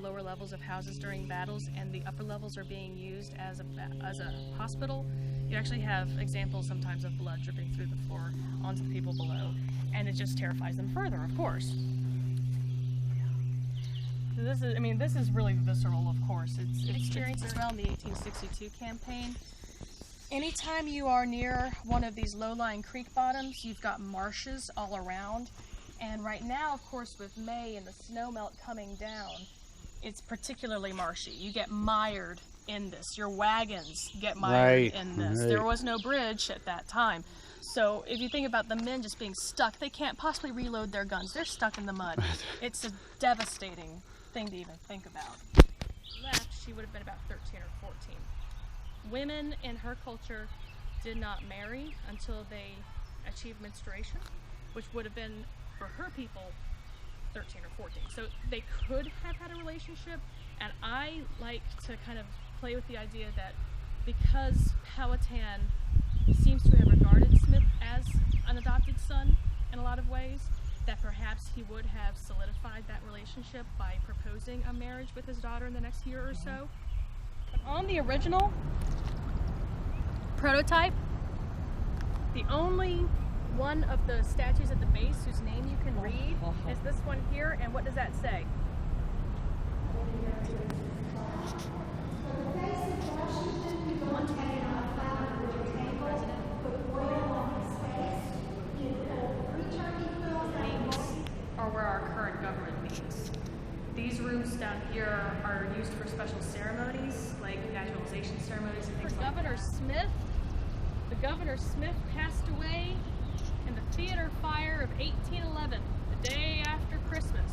lower levels of houses during battles and the upper levels are being used as a hospital, you actually have examples sometimes of blood dripping through the floor onto the people below, and it just terrifies them further, of course. So this is really visceral, of course. It's experienced as well in the 1862 campaign. Anytime you are near one of these low-lying creek bottoms, you've got marshes all around. And right now, of course, with May and the snow melt coming down, it's particularly marshy. You get mired in this. Your wagons get mired in this. There was no bridge at that time. So if you think about the men just being stuck, they can't possibly reload their guns. They're stuck in the mud. It's a devastating thing to even think about. Left, she would have been about 13 or 14. Women in her culture did not marry until they achieved menstruation, which would have been, for her people, 13 or 14. So they could have had a relationship, and I like to kind of play with the idea that because Powhatan seems to have regarded Smith as an adopted son in a lot of ways, that perhaps he would have solidified that relationship by proposing a marriage with his daughter in the next year or so. But on the original prototype, the only one of the statues at the base whose name you can read is this one here, and what does that say? Or where our current government meets. These rooms down here are used for special ceremonies, like naturalization ceremonies and things like that. The Governor Smith passed away in the theater fire of 1811, the day after Christmas.